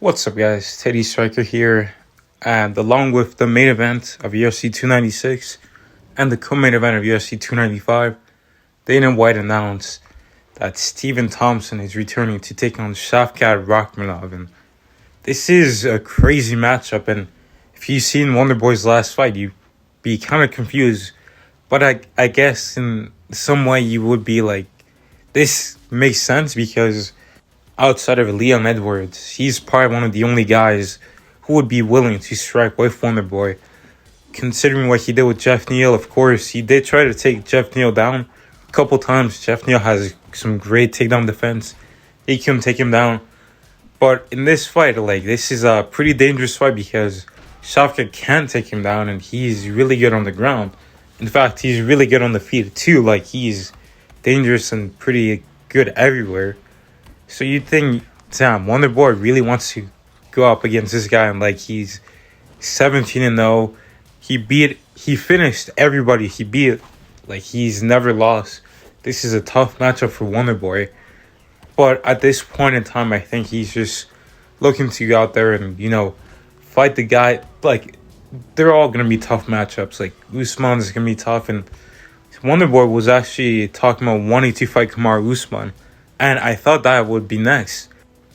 What's up, guys? Teddy Striker here, and along with the main event of UFC 296 and the co-main event of UFC 295, Dana White announced that Stephen Thompson is returning to take on Shavkat Rakhmonov, and this is a crazy matchup. And if you've seen Wonderboy's last fight, you'd be kind of confused, but I guess in some way you would be like, this makes sense because outside of Leon Edwards, he's probably one of the only guys who would be willing to strike with Wonderboy. Considering what he did with Jeff Neal, of course, he did try to take Jeff Neal down a couple times. Jeff Neal has some great takedown defense. He can take him down. But in this fight, this is a pretty dangerous fight because Shavkat can take him down and he's really good on the ground. In fact, he's really good on the feet too. He's dangerous and pretty good everywhere. So you'd think, damn, Wonderboy really wants to go up against this guy, and he's 17-0. He finished everybody he beat. He's never lost. This is a tough matchup for Wonderboy. But at this point in time, I think he's just looking to go out there and, fight the guy. They're all going to be tough matchups. Usman's going to be tough, and Wonderboy was actually talking about wanting to fight Kamaru Usman. And I thought that would be next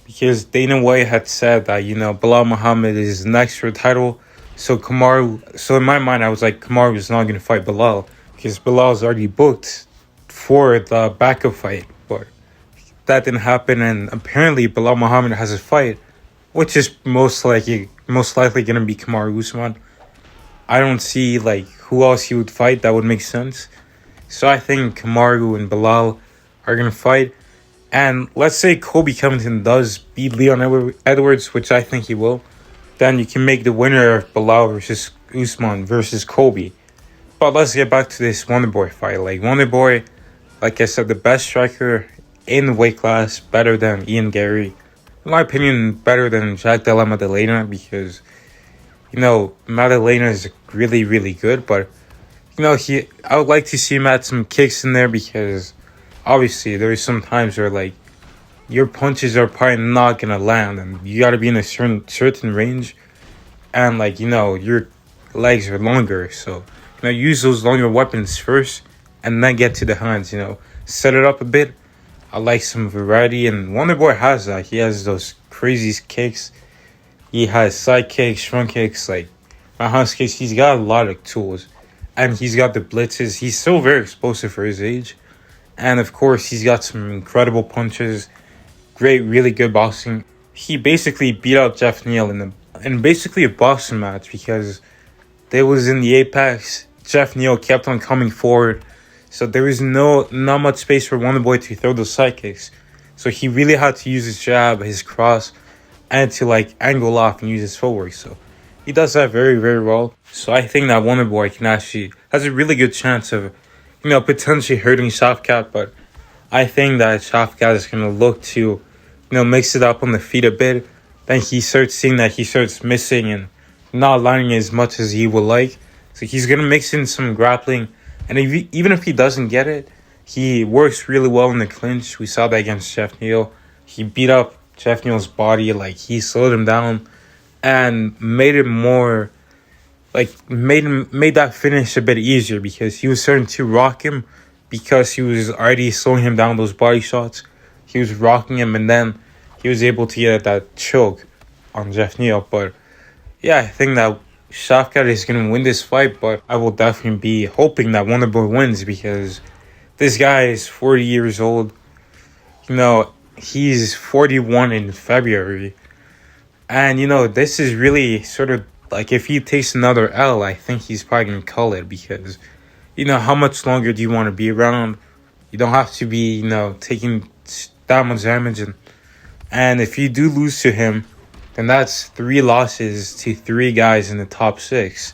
because Dana White had said that, Belal Muhammad is next for a title. So in my mind, I was like, Kamaru is not going to fight Belal because Belal is already booked for the backup fight. But that didn't happen. And apparently Belal Muhammad has a fight, which is most likely going to be Kamaru Usman. I don't see who else he would fight that would make sense. So I think Kamaru and Belal are going to fight. And let's say Colby Covington does beat Leon Edwards, which I think he will. Then you can make the winner of Belal versus Usman versus Colby. But let's get back to this Wonderboy fight. Wonderboy, like I said, the best striker in the weight class, better than Ian Gary. In my opinion, better than Jack Della Maddalena because, Maddalena is really, really good. But, I would like to see him add some kicks in there because obviously, there's some times where, your punches are probably not going to land. And you got to be in a certain range. And, your legs are longer. So, use those longer weapons first. And then get to the hands, Set it up a bit. I like some variety. And Wonderboy has that. He has those crazy kicks. He has side kicks, front kicks, roundhouse kicks. He's got a lot of tools. And he's got the blitzes. He's still very explosive for his age. And, of course, he's got some incredible punches, great, really good boxing. He basically beat out Jeff Neal in basically a boxing match because they was in the apex. Jeff Neal kept on coming forward. So there was not much space for Wonderboy to throw those side kicks. So he really had to use his jab, his cross, and to, angle off and use his footwork. So he does that very, very well. So I think that Wonderboy has a really good chance of potentially hurting Shavkat, but I think that Shavkat is going to look to, mix it up on the feet a bit. Then he starts missing and not landing as much as he would like. So he's going to mix in some grappling. And even if he doesn't get it, he works really well in the clinch. We saw that against Jeff Neal. He beat up Jeff Neal's body. He slowed him down and made it more made that finish a bit easier because he was starting to rock him because he was already slowing him down those body shots. He was rocking him and then he was able to get that choke on Jeff Neal. But yeah, I think that Shavkat is going to win this fight, but I will definitely be hoping that Wonderboy wins because this guy is 40 years old. He's 41 in February. And, this is really sort of if he takes another L, I think he's probably going to call it because, how much longer do you want to be around? You don't have to be, taking that much damage. And if you do lose to him, then that's 3 losses to 3 guys in the top 6.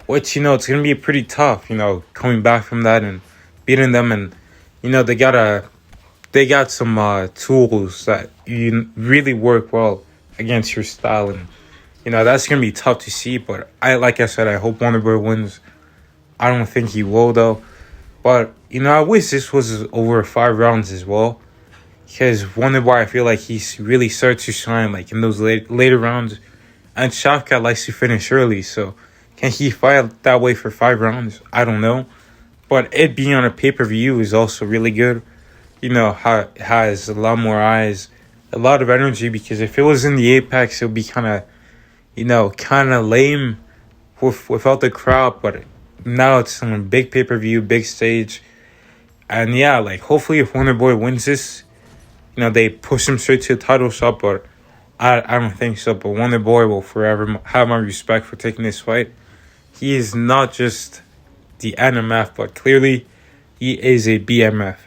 Which, it's going to be pretty tough, coming back from that and beating them. And, they got some tools that really work well against your style. And that's going to be tough to see, but like I said, I hope Wonderboy wins. I don't think he will, though. But, I wish this was over 5 rounds as well. because Wonder Boy, I feel like he's really started to shine like in those later rounds, and Shafkat likes to finish early. So can he fight that way for 5 rounds? I don't know, but it being on a pay-per-view is also really good. How it has a lot more eyes, a lot of energy, because if it was in the Apex, it would be kind of lame without the crowd, but now it's on a big pay-per-view, big stage. And yeah, like hopefully if Wonder Boy wins this, they push him straight to the title shot, but I don't think so. But Wonder Boy will forever have my respect for taking this fight. He is not just the NMF, but clearly he is a BMF.